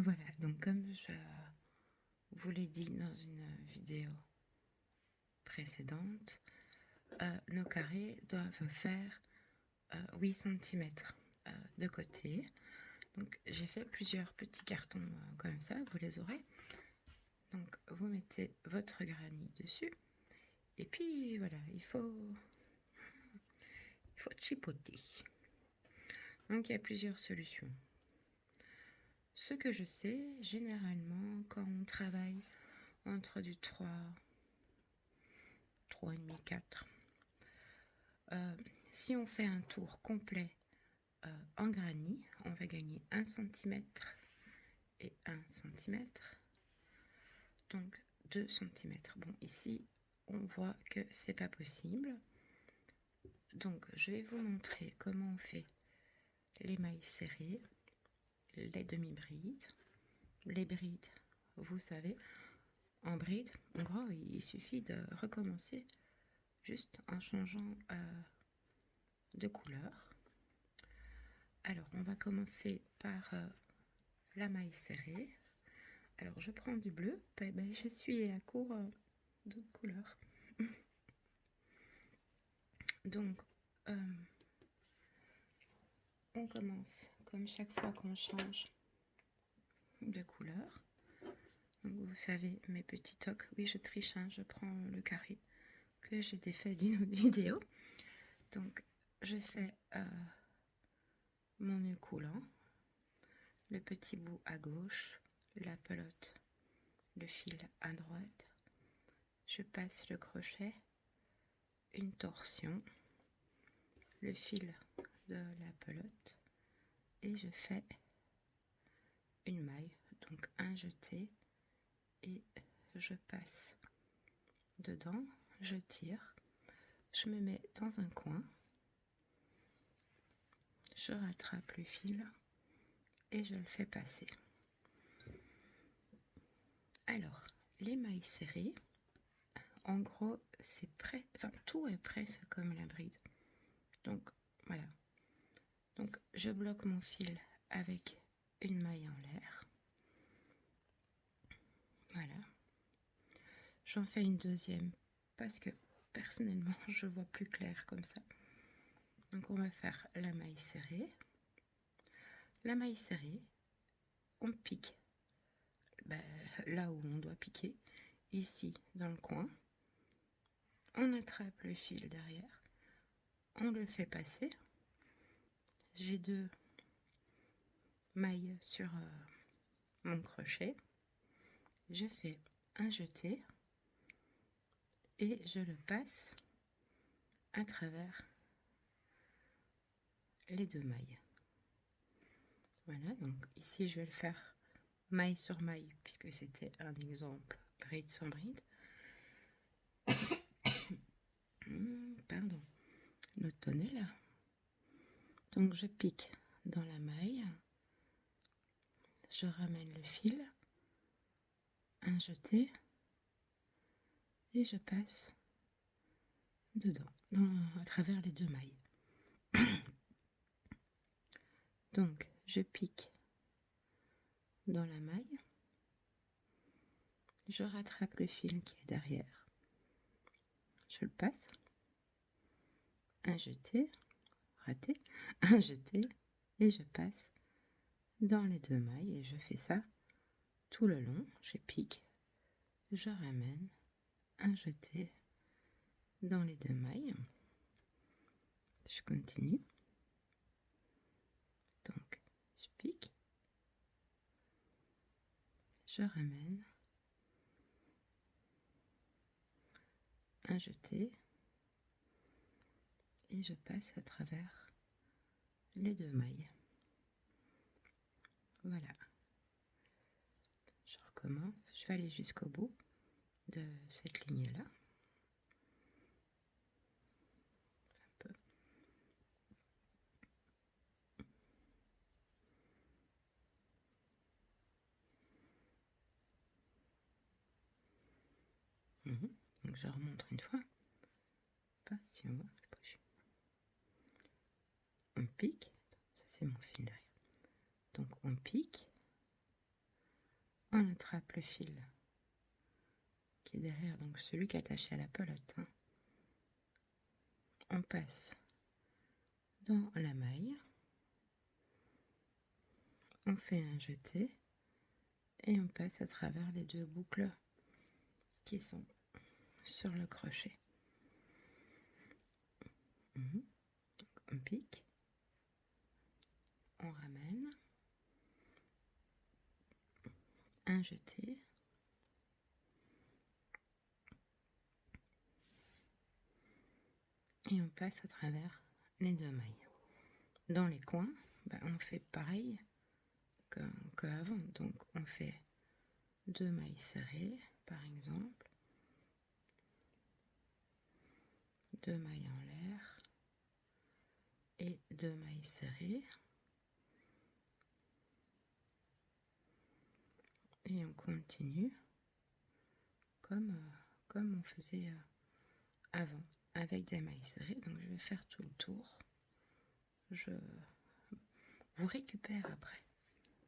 Voilà, donc comme je vous l'ai dit dans une vidéo précédente, nos carrés doivent faire 8 cm de côté. Donc j'ai fait plusieurs petits cartons comme ça, vous les aurez. Donc vous mettez votre granit dessus. Et puis voilà, il faut chipoter. Donc il y a plusieurs solutions. Ce que je sais, généralement, quand on travaille entre du 3, 3,5, 4, si on fait un tour complet en granit, on va gagner 1 cm et 1 cm, donc 2 cm. Bon, ici, on voit que c'est pas possible. Donc, je vais vous montrer comment on fait les mailles serrées, les demi-brides, les brides, vous savez, en bride, en gros, il suffit de recommencer juste en changeant de couleur. Alors, on va commencer par la maille serrée. Alors, je prends du bleu, je suis à court de couleurs. Donc, on commence comme chaque fois qu'on change de couleur. Donc, vous savez, mes petits tocs, oui, je triche, hein, je prends le carré que j'ai défait d'une autre vidéo. Donc, je fais mon nœud coulant, le petit bout à gauche, la pelote, le fil à droite, je passe le crochet, une torsion, le fil de la pelote et je fais une maille, donc un jeté et je passe dedans, je tire, je me mets dans un coin, je rattrape le fil et je le fais passer. Alors, les mailles serrées, en gros, c'est prêt, enfin tout est presque comme la bride. Donc voilà. Donc je bloque mon fil avec une maille en l'air. Voilà. J'en fais une deuxième parce que personnellement je vois plus clair comme ça. Donc on va faire la maille serrée. La maille serrée, on pique là où on doit piquer, ici dans le coin. On attrape le fil derrière, on le fait passer. J'ai deux mailles sur mon crochet. Je fais un jeté et je le passe à travers les deux mailles. Voilà, donc ici je vais le faire maille sur maille puisque c'était un exemple bride sur bride. Pardon, le tonnet là. Donc je pique dans la maille, je ramène le fil, un jeté et je passe dedans, à travers les deux mailles. Donc je pique dans la maille, je rattrape le fil qui est derrière, je le passe, un jeté, raté, un jeté et je passe dans les deux mailles et je fais ça tout le long. Je pique, je ramène, un jeté dans les deux mailles, je continue, donc je pique, je ramène, un jeté et je passe à travers les deux mailles. Voilà, je recommence, je vais aller jusqu'au bout de cette ligne là. Donc je remonte une fois, pas si on voit, on pique, ça c'est mon fil derrière, donc on pique, On attrape le fil qui est derrière, donc celui qui est attaché à la pelote. Hein. On passe dans la maille, on fait un jeté et on passe à travers les deux boucles qui sont sur le crochet. On pique, on ramène, un jeté, et on passe à travers les deux mailles. Dans les coins, on fait pareil qu'avant. Donc on fait 2 mailles serrées, par exemple, 2 mailles en l'air et 2 mailles serrées. Et on continue comme on faisait avant, avec des mailles serrées. Donc je vais faire tout le tour. Je vous récupère après.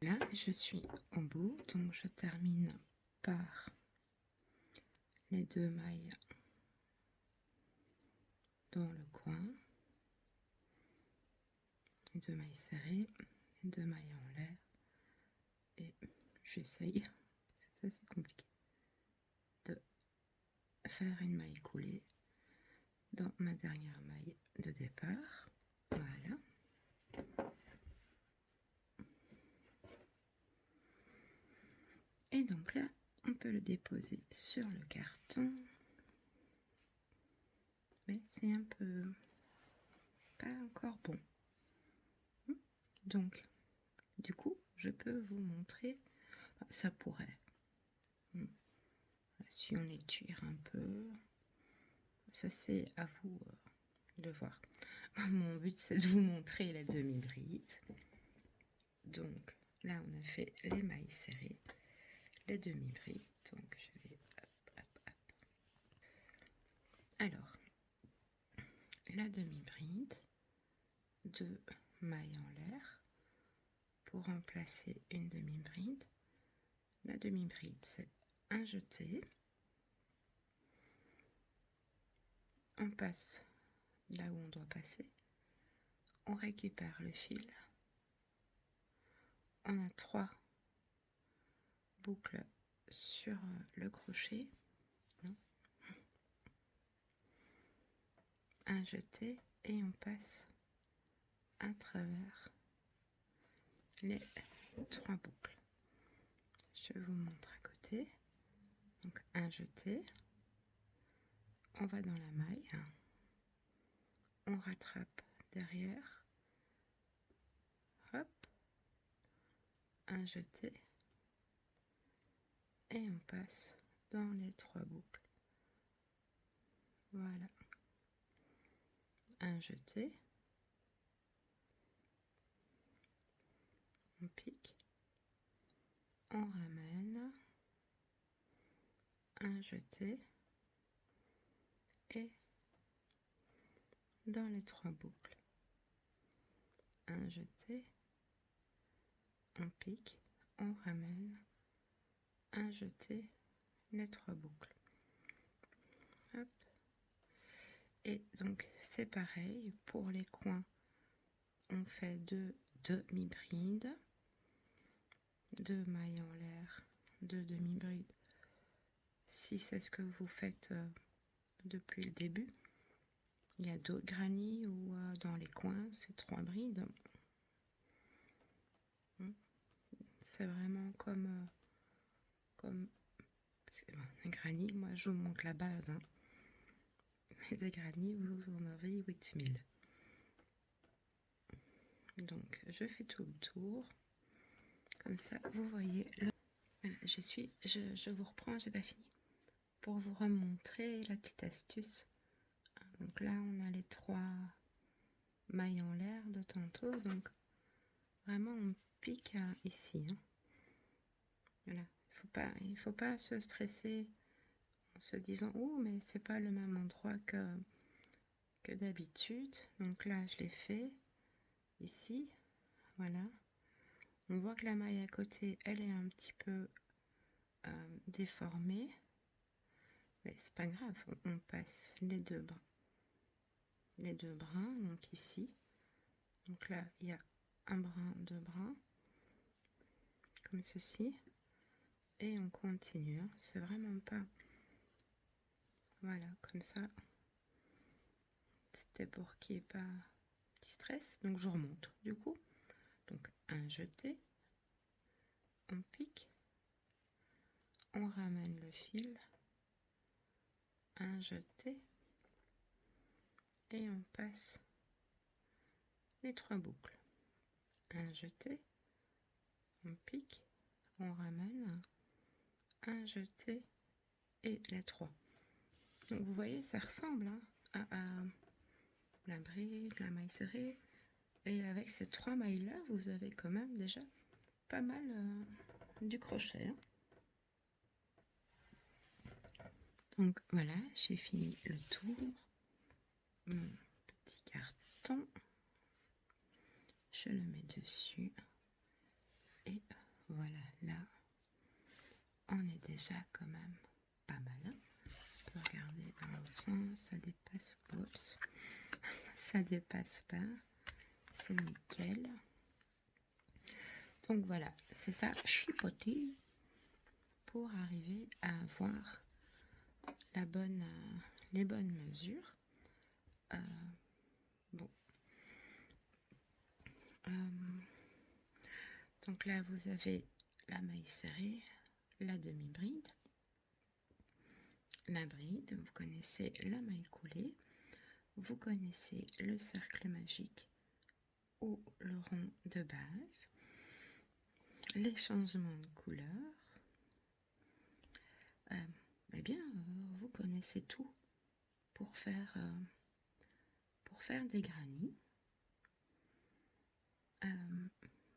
Là, je suis au bout, donc je termine par les 2 mailles dans le coin, les 2 mailles serrées, les 2 mailles en l'air, et j'essaye, ça c'est compliqué, de faire une maille coulée dans ma dernière maille de départ. Voilà. Et donc là, on peut le déposer sur le carton. Mais c'est un peu pas encore bon. Donc, du coup, je peux vous montrer. Ça pourrait. Si on étire un peu, ça c'est à vous de voir. Mon but c'est de vous montrer la demi-bride. Donc là, on a fait les mailles serrées, les demi-brides. Donc je vais hop. Alors, la demi-bride, 2 mailles en l'air pour remplacer une demi-bride. La demi-bride, c'est un jeté. On passe là où on doit passer. On récupère le fil. On a 3 boucles sur le crochet. Un jeté et on passe à travers les 3 boucles. Je vous montre à côté. Donc un jeté, on va dans la maille, on rattrape derrière, hop, un jeté et on passe dans les 3 boucles. Voilà, un jeté, on pique, on ramène, un jeté et dans les 3 boucles, un jeté, on pique, on ramène, un jeté, les 3 boucles. Hop. Et donc c'est pareil pour les coins, on fait 2 demi-brides, 2 mailles en l'air, 2 demi-brides. Si c'est ce que vous faites depuis le début, il y a d'autres granny où dans les coins c'est 3 brides. C'est vraiment comme parce que un granny, moi je vous montre la base, hein. Mais des granny, vous en avez 8000. Donc je fais tout le tour, comme ça vous voyez. Voilà, je vous reprends, j'ai pas fini, pour vous remontrer la petite astuce. Donc là on a les 3 mailles en l'air de tantôt, donc vraiment on pique ici, hein. Voilà, il faut pas se stresser en se disant oh mais c'est pas le même endroit que d'habitude. Donc là je l'ai fait ici, voilà. On voit que la maille à côté elle est un petit peu déformé. Mais c'est pas grave, on passe les deux brins, donc ici. Donc là, il y a un brin, deux brins, comme ceci. Et on continue, hein. C'est vraiment pas... Voilà, comme ça. C'était pour qu'il n'y ait pas de stress. Donc je remonte, du coup. Donc un jeté, on pique, on ramène le fil, un jeté, et on passe les 3 boucles. Un jeté, on pique, on ramène, un jeté et les 3. Donc vous voyez, ça ressemble, hein, à la bride, la maille serrée. Et avec ces 3 mailles-là, vous avez quand même déjà pas mal du crochet, hein. Donc voilà, j'ai fini le tour. Mon petit carton, je le mets dessus. Et voilà, là, on est déjà quand même pas mal, hein. On peut regarder dans l'autre sens, ça dépasse. Oups, ça dépasse pas. C'est nickel. Donc voilà, c'est ça, chipoter pour arriver à avoir les bonnes mesures. Bon. Donc là, vous avez la maille serrée, la demi-bride, la bride, vous connaissez la maille coulée, vous connaissez le cercle magique ou le rond de base, les changements de couleur. Eh bien, vous connaissez tout pour faire des granits.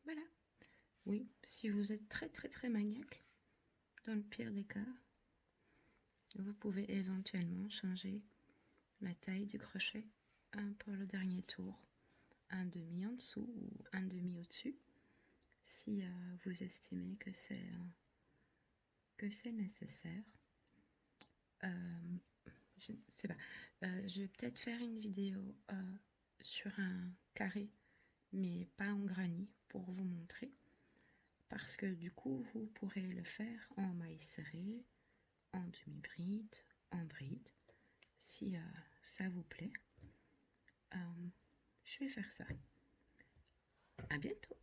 Voilà. Oui, si vous êtes très très très maniaque, dans le pire des cas, vous pouvez éventuellement changer la taille du crochet pour le dernier tour, un demi en dessous ou un demi au-dessus, si vous estimez que c'est nécessaire. Je ne sais pas. Je vais peut-être faire une vidéo sur un carré, mais pas en granit, pour vous montrer. Parce que du coup, vous pourrez le faire en maille serrée, en demi-bride, en bride, si ça vous plaît. Je vais faire ça. À bientôt.